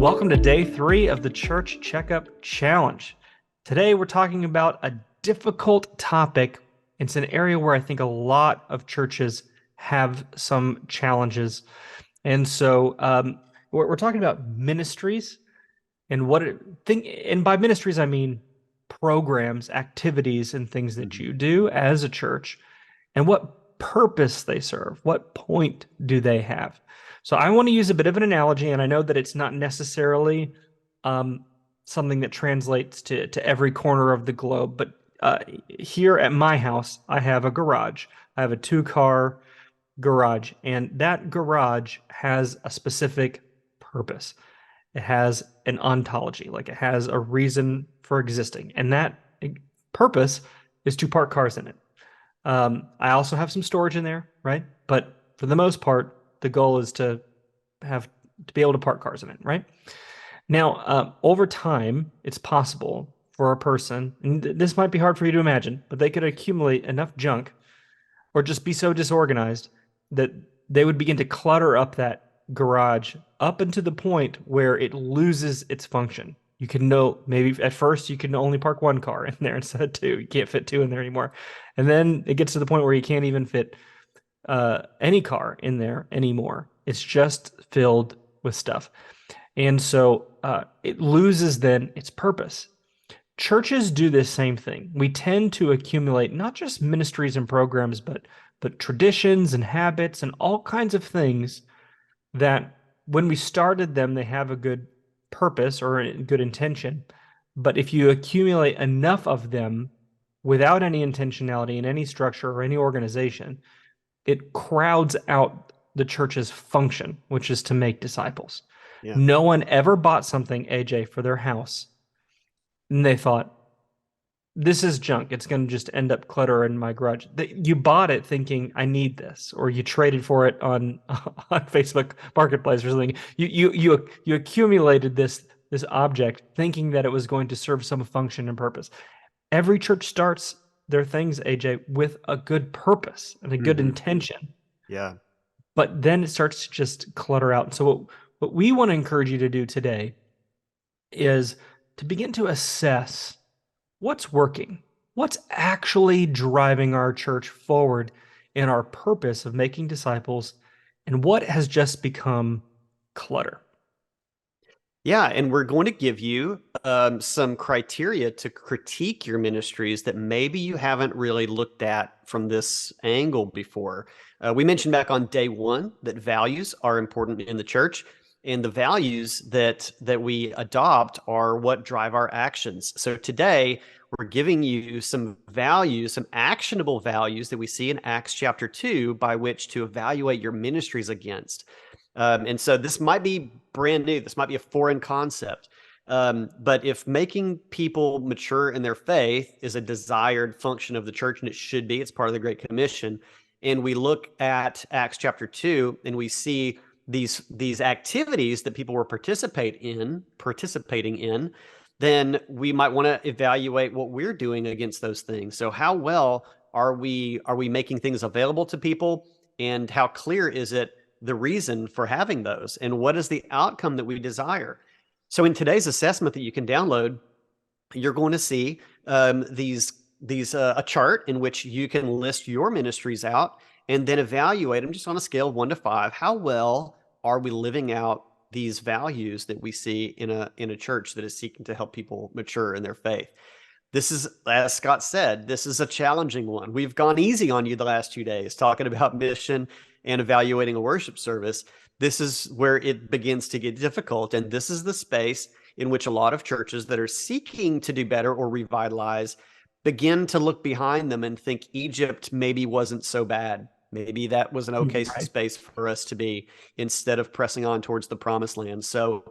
Welcome to day 3 of the Church Checkup Challenge. Today we're talking about a difficult topic. It's an area where I think a lot of churches have some challenges. And so we're talking about ministries and and by ministries I mean programs, activities, and things that you do as a church and what purpose they serve. What point do they have? So I want to use a bit of an analogy, and I know that it's not necessarily something that translates to every corner of the globe, but here at my house, I have a garage. I have a 2-car garage, and that garage has a specific purpose. It has an ontology, like it has a reason for existing, and that purpose is to park cars in it. I also have some storage in there, right? But for the most part, the goal is to be able to park cars in it, right? Now, over time, it's possible for a person, and this might be hard for you to imagine, but they could accumulate enough junk or just be so disorganized that they would begin to clutter up that garage up into the point where it loses its function. You can know maybe at first you can only park 1 car in there instead of 2. You can't fit 2 in there anymore. And then it gets to the point where you can't even fit any car in there anymore. It's just filled with stuff. And so it loses then its purpose. Churches do this same thing. We tend to accumulate not just ministries and programs, but traditions and habits and all kinds of things that when we started them, they have a good purpose or a good intention. But if you accumulate enough of them without any intentionality in any structure or any organization, it crowds out the church's function, which is to make disciples. Yeah. No one ever bought something, AJ, for their house, and they thought, this is junk. It's going to just end up clutter in my garage. You bought it thinking, I need this, or you traded for it on Facebook Marketplace or something. You accumulated this object thinking that it was going to serve some function and purpose. Every church starts their things, AJ, with a good purpose and a good intention. Yeah. But then it starts to just clutter out. So what we want to encourage you to do today is to begin to assess what's working, what's actually driving our church forward in our purpose of making disciples, and what has just become clutter. Yeah, and we're going to give you some criteria to critique your ministries that maybe you haven't really looked at from this angle before. We mentioned back on day 1 that values are important in the church, and the values that we adopt are what drive our actions. So today, we're giving you some values, some actionable values that we see in Acts chapter 2 by which to evaluate your ministries against. And so this might be brand new. This might be a foreign concept. But if making people mature in their faith is a desired function of the church, and it should be, it's part of the Great Commission, and we look at Acts chapter 2 and we see these activities that people were participating in, then we might want to evaluate what we're doing against those things. So how well are we making things available to people, and how clear is it the reason for having those, and what is the outcome that we desire? So in today's assessment that you can download, you're going to see a chart in which you can list your ministries out and then evaluate them just on a scale of 1 to 5. How well are we living out these values that we see in a church that is seeking to help people mature in their faith? This is, as Scott said, this is a challenging one. We've gone easy on you the last 2 days talking about mission and evaluating a worship service. This is where it begins to get difficult. And this is the space in which a lot of churches that are seeking to do better or revitalize begin to look behind them and think Egypt maybe wasn't so bad. Maybe that was an okay space for us to be, instead of pressing on towards the promised land. So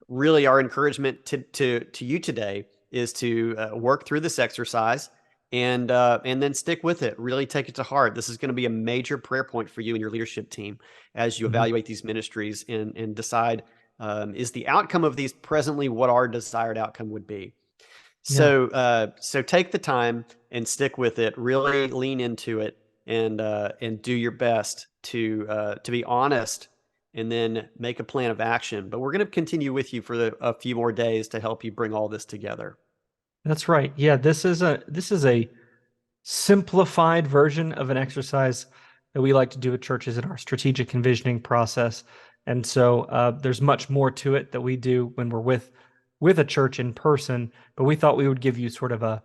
really our encouragement to you today is to work through this exercise and then stick with it. Really take it to heart. This is going to be a major prayer point for you and your leadership team as you evaluate these ministries and decide, is the outcome of these presently what our desired outcome would be? So so take the time and stick with it. Really lean into it and do your best to be honest and then make a plan of action. But we're going to continue with you for a few more days to help you bring all this together. That's right. Yeah, this is a simplified version of an exercise that we like to do at churches in our strategic envisioning process. And so there's much more to it that we do when we're with a church in person. But we thought we would give you sort of a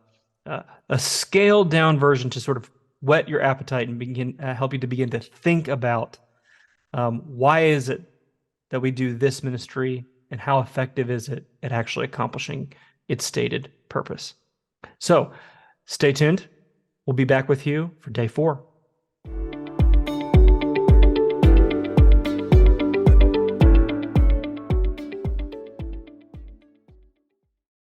scaled down version to sort of whet your appetite and begin help you to begin to think about why is it that we do this ministry and how effective is it at actually accomplishing its stated purpose. So stay tuned. We'll be back with you for day 4.